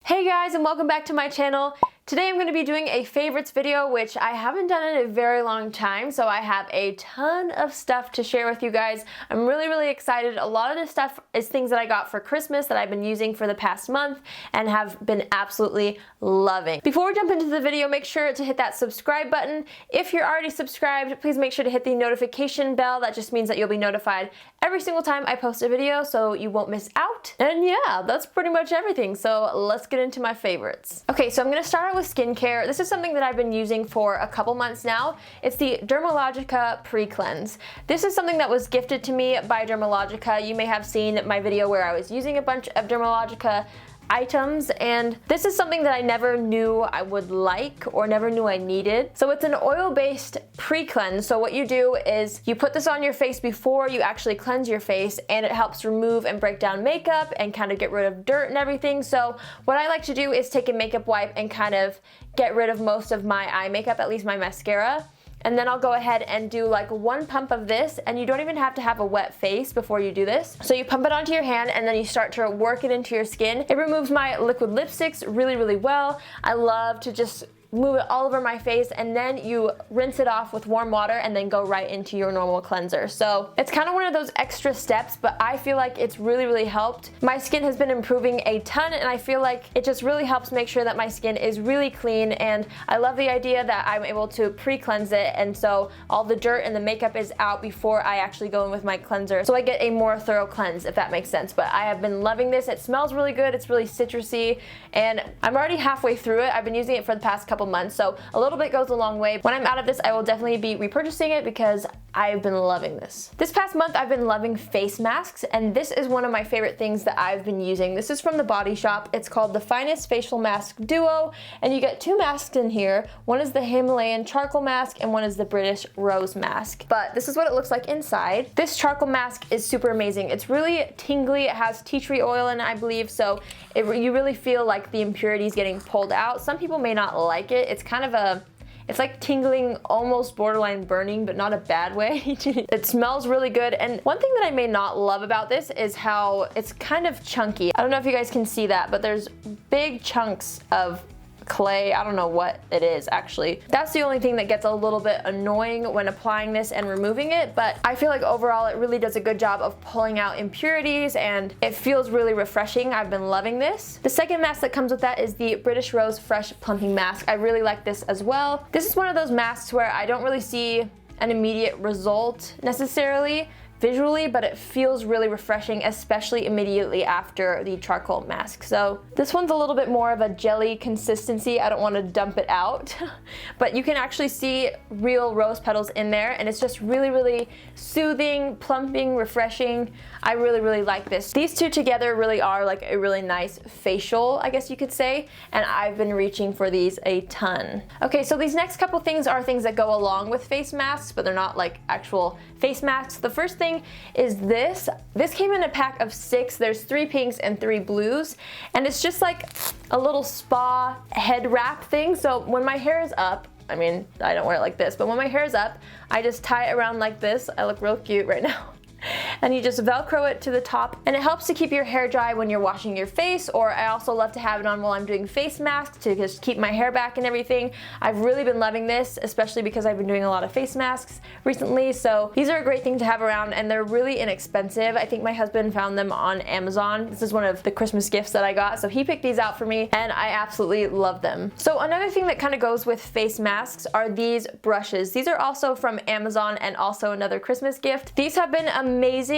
Hey guys, and welcome back to my channel. Today I'm going to be doing a favorites video, which I haven't done in a very long time, so I have a ton of stuff to share with you guys. I'm really excited. A lot of this stuff is things that I got for Christmas that I've been using for the past month and have been absolutely loving. Before we jump into the video, make sure to hit that subscribe button. If you're already subscribed, please make sure to hit the notification bell. That just means that you'll be notified every single time I post a video, so you won't miss out. And yeah, that's pretty much everything. So let's get into my favorites. Okay, so I'm going to start out with skincare. This is something that I've been using for a couple months now. It's the Dermalogica Pre-Cleanse. This is something that was gifted to me by Dermalogica. You may have seen my video where I was using a bunch of Dermalogica items, and this is something that I never knew I would like or never knew I needed. So it's an oil-based pre-cleanse. So what you do is you put this on your face before you actually cleanse your face, and it helps remove and break down makeup and kind of get rid of dirt and everything. So what I like to do is take a makeup wipe and kind of get rid of most of my eye makeup, at least my mascara. And then I'll go ahead and do like one pump of this, and you don't even have to have a wet face before you do this. So you pump it onto your hand and then you start to work it into your skin. It removes my liquid lipsticks really well. I love to just move it all over my face, and then you rinse it off with warm water and then go right into your normal cleanser. So it's kind of one of those extra steps, but I feel like it's really helped. My skin has been improving a ton, and I feel like it just really helps make sure that my skin is really clean, and I love the idea that I'm able to pre-cleanse it, and so all the dirt and the makeup is out before I actually go in with my cleanser. So I get a more thorough cleanse, if that makes sense. But I have been loving this. It smells really good. It's really citrusy, and I'm already halfway through it. I've been using it for the past couple months, so a little bit goes a long way. When I'm out of this, I will definitely be repurchasing it because I've been loving this. This past month, I've been loving face masks, and this is one of my favorite things that I've been using. This is from the Body Shop. It's called the Finest Facial Mask Duo, and you get two masks in here. One is the Himalayan Charcoal Mask, and one is the British Rose Mask. But this is what it looks like inside. This charcoal mask is super amazing. It's really tingly. It has tea tree oil in it, I believe, so you really feel like the impurities getting pulled out. Some people may not like it. It's kind of it's like tingling, almost borderline burning, but not a bad way. It smells really good, and one thing that I may not love about this is how it's kind of chunky. I don't know if you guys can see that, but there's big chunks of clay. I don't know what it is actually. That's the only thing that gets a little bit annoying when applying this and removing it, but I feel like overall it really does a good job of pulling out impurities, and it feels really refreshing. I've been loving this. The second mask that comes with that is the British Rose Fresh Plumping Mask. I really like this as well. This is one of those masks where I don't really see an immediate result necessarily visually, but it feels really refreshing, especially immediately after the charcoal mask. So this one's a little bit more of a jelly consistency. I don't want to dump it out, but you can actually see real rose petals in there, and it's just really soothing, plumping, refreshing. I really like this. These two together really are like a really nice facial, I guess you could say, and I've been reaching for these a ton. Okay, so these next couple things are things that go along with face masks, but they're not like actual face masks. The first thing is this. This came in a pack of 6. There's 3 pinks and 3 blues, and it's just like a little spa head wrap thing. So when my hair is up, I mean, I don't wear it like this, but when my hair is up, I just tie it around like this. I look real cute right now. And you just Velcro it to the top, and it helps to keep your hair dry when you're washing your face, or I also love to have it on while I'm doing face masks to just keep my hair back and everything. I've really been loving this, especially because I've been doing a lot of face masks recently, so these are a great thing to have around, and they're really inexpensive. I think my husband found them on Amazon. This is one of the Christmas gifts that I got, so he picked these out for me, and I absolutely love them. So another thing that kind of goes with face masks are these brushes. These are also from Amazon and also another Christmas gift. These have been amazing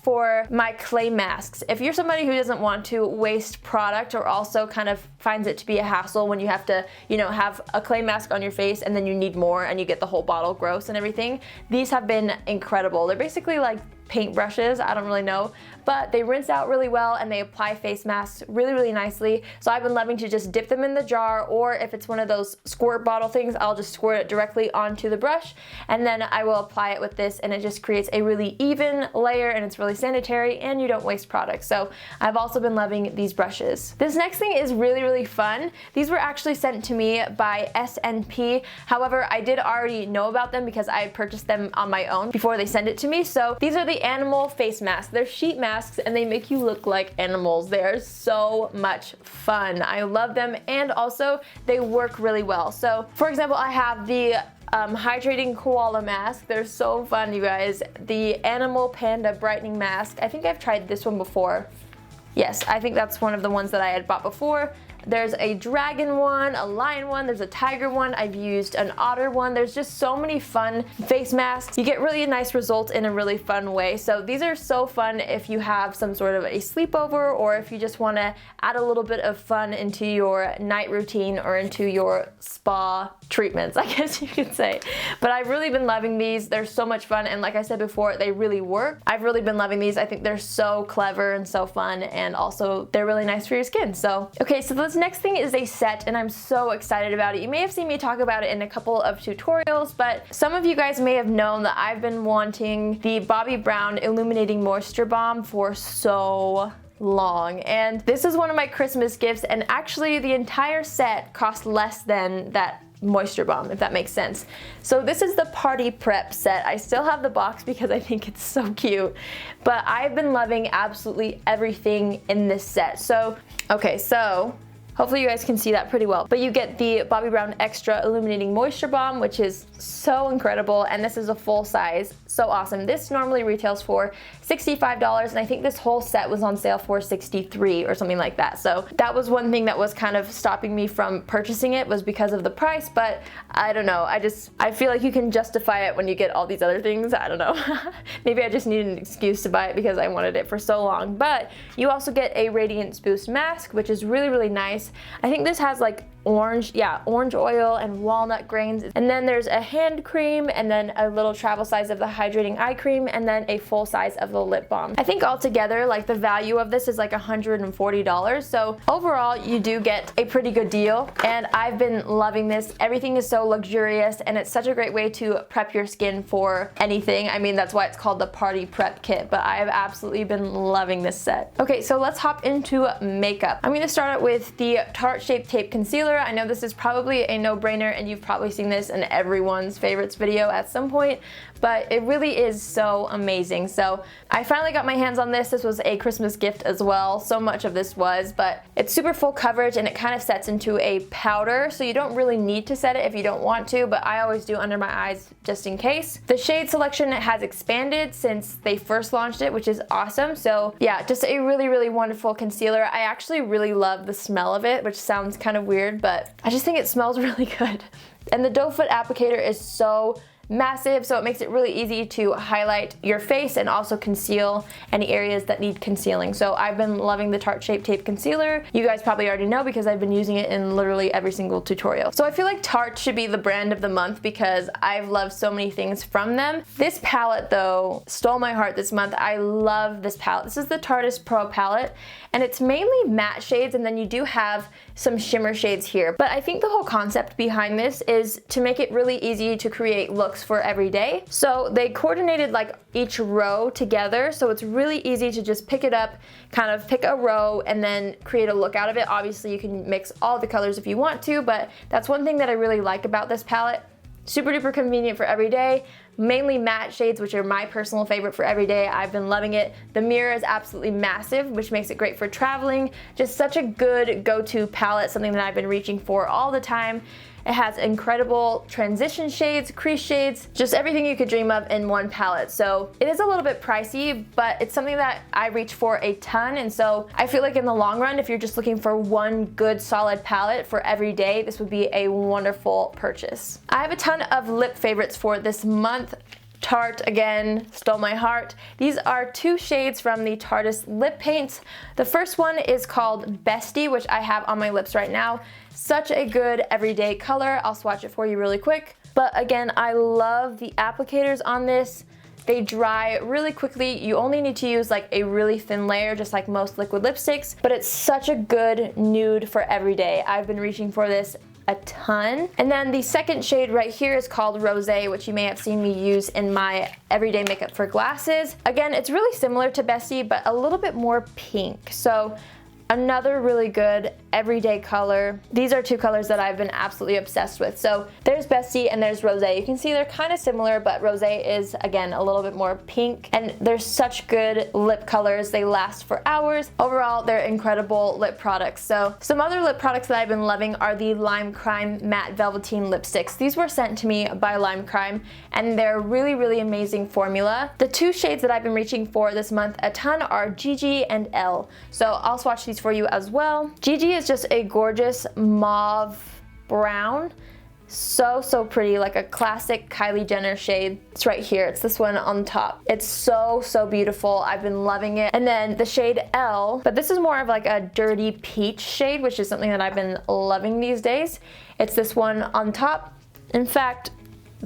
for my clay masks. If you're somebody who doesn't want to waste product, or also kind of finds it to be a hassle when you have to, have a clay mask on your face and then you need more and you get the whole bottle gross and everything, these have been incredible. They're basically like paint brushes, I don't really know, but they rinse out really well and they apply face masks really nicely. So I've been loving to just dip them in the jar, or if it's one of those squirt bottle things, I'll just squirt it directly onto the brush, and then I will apply it with this, and it just creates a really even layer, and it's really sanitary, and you don't waste product. So I've also been loving these brushes. This next thing is really fun. These were actually sent to me by SNP. However, I did already know about them because I had purchased them on my own before they sent it to me. So these are the the animal face masks. They're sheet masks and they make you look like animals. They are so much fun. I love them, and also they work really well. So for example, I have the hydrating koala mask. They're so fun, you guys. The animal panda brightening mask. I think I've tried this one before. Yes, I think that's one of the ones that I had bought before. There's a dragon one, a lion one, there's a tiger one, I've used an otter one. There's just so many fun face masks. You get really nice results in a really fun way. So these are so fun if you have some sort of a sleepover, or if you just want to add a little bit of fun into your night routine or into your spa treatments, I guess you could say. But I've really been loving these. They're so much fun, and like I said before, they really work. I've really been loving these. I think they're so clever and so fun, and also they're really nice for your skin. So okay, so this next thing is a set, and I'm so excited about it. You may have seen me talk about it in a couple of tutorials, but some of you guys may have known that I've been wanting the Bobbi Brown Illuminating Moisture Balm for so long, and this is one of my Christmas gifts, and actually the entire set cost less than that moisture balm, if that makes sense. So this is the party prep set. I still have the box because I think it's so cute, but I've been loving absolutely everything in this set. So okay, so hopefully you guys can see that pretty well. But you get the Bobbi Brown Extra Illuminating Moisture Balm, which is so incredible, and this is a full size. So awesome. This normally retails for $65, and I think this whole set was on sale for $63 or something like that. So that was one thing that was kind of stopping me from purchasing it, was because of the price, but I don't know. I feel like you can justify it when you get all these other things. I don't know. Maybe I just needed an excuse to buy it because I wanted it for so long. But you also get a Radiance Boost mask, which is really, really nice. I think this has like orange oil and walnut grains, and then there's a hand cream, and then a little travel size of the hydrating eye cream, and then a full size of the lip balm. I think altogether, like, the value of this is like $140, so overall you do get a pretty good deal, and I've been loving this. Everything is so luxurious, and it's such a great way to prep your skin for anything. I mean, that's why it's called the party prep kit, but I have absolutely been loving this set. Okay, so let's hop into makeup. I'm going to start out with the Tarte Shape Tape Concealer. I know this is probably a no-brainer, and you've probably seen this in everyone's favorites video at some point, but it really is so amazing. So I finally got my hands on this. This was a Christmas gift as well. So much of this was, but it's super full coverage, and it kind of sets into a powder, so you don't really need to set it if you don't want to, but I always do under my eyes just in case. The shade selection has expanded since they first launched it, which is awesome. So yeah, just a really, really wonderful concealer. I actually really love the smell of it, which sounds kind of weird, but I just think it smells really good. And the doe foot applicator is so massive, so it makes it really easy to highlight your face and also conceal any areas that need concealing. So I've been loving the Tarte Shape Tape Concealer. You guys probably already know because I've been using it in literally every single tutorial. So I feel like Tarte should be the brand of the month because I've loved so many things from them. This palette though stole my heart this month. I love this palette. This is the Tarte Pro palette, and it's mainly matte shades, and then you do have some shimmer shades here. But I think the whole concept behind this is to make it really easy to create looks for every day. So they coordinated like each row together, so it's really easy to just pick it up, kind of pick a row, and then create a look out of it. Obviously you can mix all the colors if you want to, but that's one thing that I really like about this palette. Super duper convenient for every day. Mainly matte shades, which are my personal favorite for every day. I've been loving it. The mirror is absolutely massive, which makes it great for traveling. Just such a good go-to palette, something that I've been reaching for all the time. It has incredible transition shades, crease shades, just everything you could dream of in one palette. So it is a little bit pricey, but it's something that I reach for a ton. And so I feel like in the long run, if you're just looking for one good solid palette for every day, this would be a wonderful purchase. I have a ton of lip favorites for this month. Tarte again stole my heart. These are two shades from the Tarte lip paints. The first one is called Bestie, which I have on my lips right now. Such a good everyday color. I'll swatch it for you really quick. But again, I love the applicators on this. They dry really quickly. You only need to use like a really thin layer, just like most liquid lipsticks, but it's such a good nude for every day. I've been reaching for this a ton. And then the second shade right here is called Rosé, which you may have seen me use in my everyday makeup for glasses. Again, it's really similar to Bestie, but a little bit more pink. So another really good everyday color. These are two colors that I've been absolutely obsessed with. So there's Bestie and there's Rosé. You can see they're kind of similar, but Rosé is, again, a little bit more pink. And they're such good lip colors. They last for hours. Overall, they're incredible lip products. So some other lip products that I've been loving are the Lime Crime Matte Velveteen Lipsticks. These were sent to me by Lime Crime, and they're really, really amazing formula. The two shades that I've been reaching for this month a ton are GG and L. So I'll swatch these for you as well. GG is just a gorgeous mauve brown. So pretty, like a classic Kylie Jenner shade. It's right here. It's this one on top. It's so beautiful. I've been loving it. And then the shade L, but this is more of like a dirty peach shade, which is something that I've been loving these days. It's this one on top. In fact,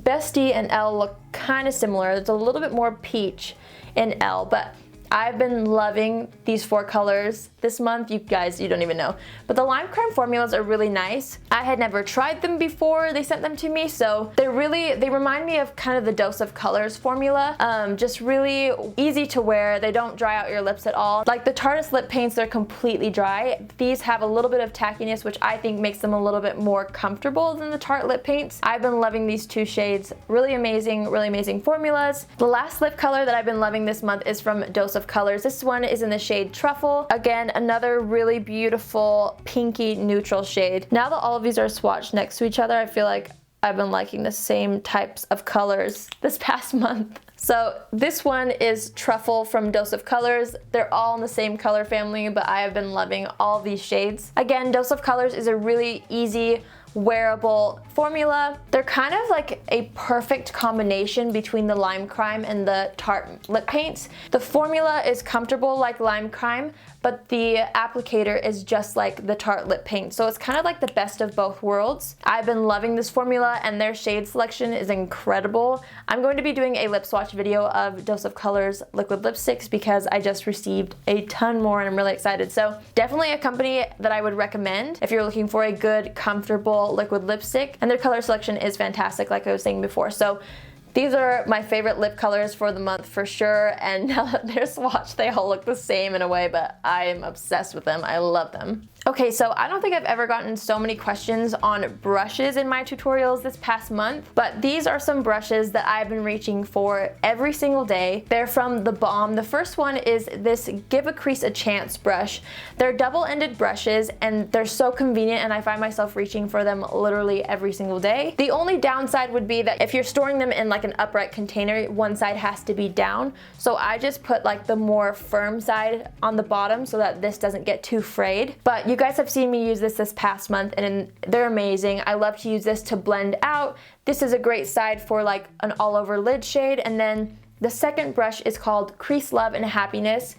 Bestie and L look kind of similar. It's a little bit more peach in L, but I've been loving these four colors this month. You guys, you don't even know. But the Lime Crime formulas are really nice. I had never tried them before they sent them to me, so they remind me of kind of the Dose of Colors formula. Just really easy to wear. They don't dry out your lips at all. Like the Tarteist lip paints, they're completely dry. These have a little bit of tackiness, which I think makes them a little bit more comfortable than the Tarte lip paints. I've been loving these two shades. Really amazing formulas. The last lip color that I've been loving this month is from Dose of Colors. This one is in the shade Truffle. Again, another really beautiful pinky neutral shade. Now that all of these are swatched next to each other, I feel like I've been liking the same types of colors this past month. So this one is Truffle from Dose of Colors. They're all in the same color family, but I have been loving all of these shades. Again, Dose of Colors is a really easy, wearable formula. They're kind of like a perfect combination between the Lime Crime and the Tarte lip paints. The formula is comfortable like Lime Crime, but the applicator is just like the Tarte lip paint. So it's kind of like the best of both worlds. I've been loving this formula and their shade selection is incredible. I'm going to be doing a lip swatch video of Dose of Colors liquid lipsticks because I just received a ton more and I'm really excited. So definitely a company that I would recommend if you're looking for a good, comfortable liquid lipstick, and their color selection is fantastic like I was saying before. So these are my favorite lip colors for the month for sure, and now that they're swatched, they all look the same in a way, but I am obsessed with them. I love them. Okay, so I don't think I've ever gotten so many questions on brushes in my tutorials this past month, but these are some brushes that I've been reaching for every single day. They're from The Balm. The first one is this Give a Crease a Chance brush. They're double-ended brushes and they're so convenient, and I find myself reaching for them literally every single day. The only downside would be that if you're storing them in like an upright container, one side has to be down. So I just put like the more firm side on the bottom so that this doesn't get too frayed. But you guys have seen me use this past month and they're amazing. I love to use this to blend out. This is a great side for like an all over lid shade. And then the second brush is called Crease Love and Happiness.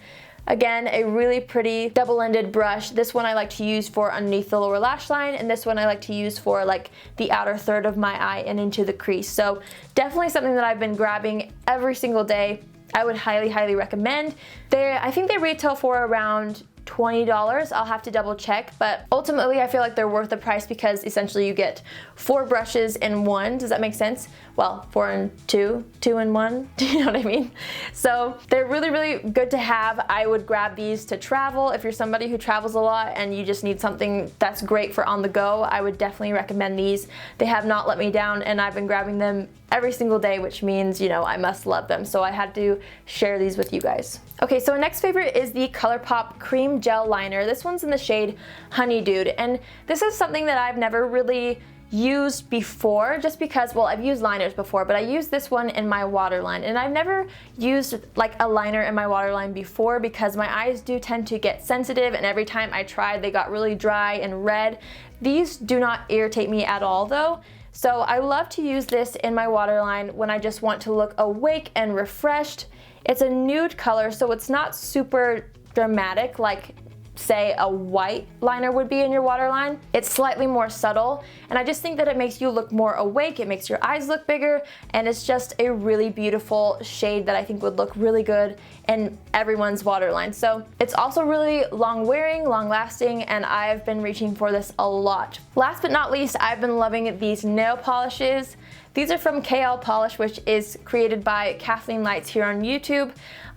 Again, a really pretty double-ended brush. This one I like to use for underneath the lower lash line, and this one I like to use for like the outer third of my eye and into the crease. So definitely something that I've been grabbing every single day. I would highly recommend. I think they retail for around $20. I'll have to double check, but ultimately I feel like they're worth the price because essentially you get 4 brushes in one. Does that make sense? Well, 4 and 2, 2 and 1. Do you know what I mean? So they're really good to have. I would grab these to travel. If you're somebody who travels a lot and you just need something that's great for on the go, I would definitely recommend these. They have not let me down and I've been grabbing them every single day, which means, you know, I must love them. So I had to share these with you guys. Okay, so our next favorite is the ColourPop Cream Gel Liner. This one's in the shade Honey Dude, and this is something that I've never really used before just because, well, I've used liners before, but I used this one in my waterline, and I've never used like a liner in my waterline before because my eyes do tend to get sensitive, and every time I tried they got really dry and red. These do not irritate me at all though. So I love to use this in my waterline when I just want to look awake and refreshed. It's a nude color, so it's not super dramatic like say a white liner would be in your waterline. It's slightly more subtle, and I just think that it makes you look more awake, it makes your eyes look bigger, and it's just a really beautiful shade that I think would look really good in everyone's waterline. So it's also really long wearing, long lasting, and I've been reaching for this a lot. Last but not least, I've been loving these nail polishes. These are from KL Polish, which is created by Kathleen Lights here on YouTube.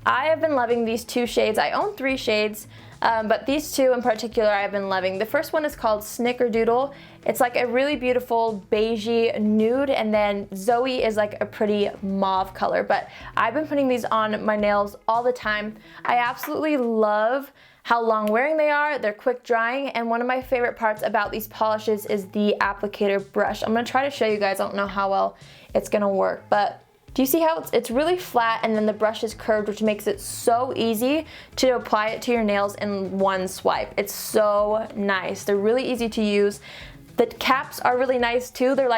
I have been loving these two shades. I own 3 shades, but these two in particular I've been loving. The first one is called Snickerdoodle. It's like a really beautiful beigey nude, and then Zoe is like a pretty mauve color. But I've been putting these on my nails all the time. I absolutely love how long wearing they are. They're quick drying, and one of my favorite parts about these polishes is the applicator brush. I'm gonna try to show you guys. I don't know how well it's gonna work, but do you see how it's really flat, and then the brush is curved, which makes it so easy to apply it to your nails in one swipe. It's so nice. They're really easy to use. The caps are really nice too. They're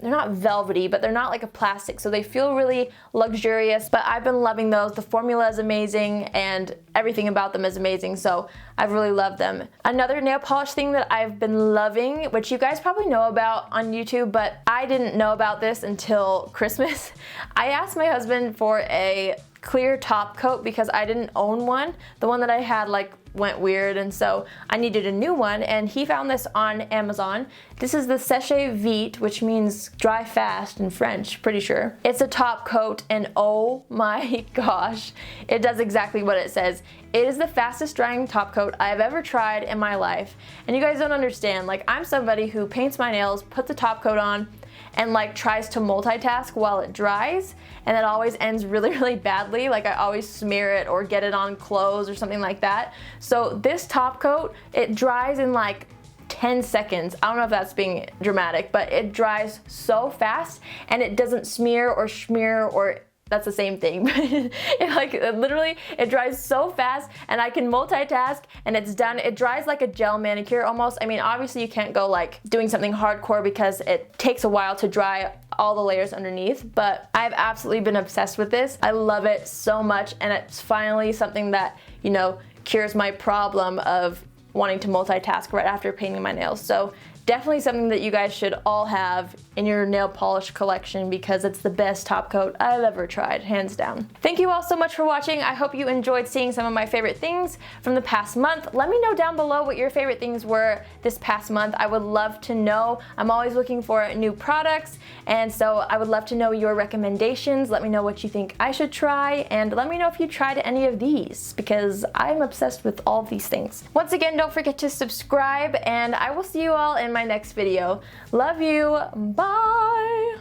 not velvety, but they're not like a plastic, so they feel really luxurious. But I've been loving those. The formula is amazing, and everything about them is amazing, so I've really loved them. Another nail polish thing that I've been loving, which you guys probably know about on YouTube, but I didn't know about this until Christmas. I asked my husband for a clear top coat because I didn't own one. The one that I had went weird, and so I needed a new one, and he found this on Amazon. This is the Séché Vite, which means dry fast in French, pretty sure. It's a top coat, and oh my gosh, it does exactly what it says. It is the fastest drying top coat I've ever tried in my life, and you guys don't understand. I'm somebody who paints my nails, puts a top coat on, and tries to multitask while it dries, and it always ends really, really badly. I always smear it or get it on clothes or something like that. So this top coat, it dries in 10 seconds. I don't know if that's being dramatic, but it dries so fast, and it doesn't smear or schmear, or that's the same thing. Literally, it dries so fast, and I can multitask, and it's done. It dries like a gel manicure almost. I mean, obviously you can't go doing something hardcore because it takes a while to dry all the layers underneath, but I've absolutely been obsessed with this. I love it so much, and it's finally something that, cures my problem of wanting to multitask right after painting my nails. So definitely something that you guys should all have in your nail polish collection because it's the best top coat I've ever tried, hands down. Thank you all so much for watching. I hope you enjoyed seeing some of my favorite things from the past month. Let me know down below what your favorite things were this past month. I would love to know. I'm always looking for new products, and so I would love to know your recommendations. Let me know what you think I should try, and let me know if you tried any of these because I'm obsessed with all these things. Once again, don't forget to subscribe, and I will see you all in my next video. Love you. Bye.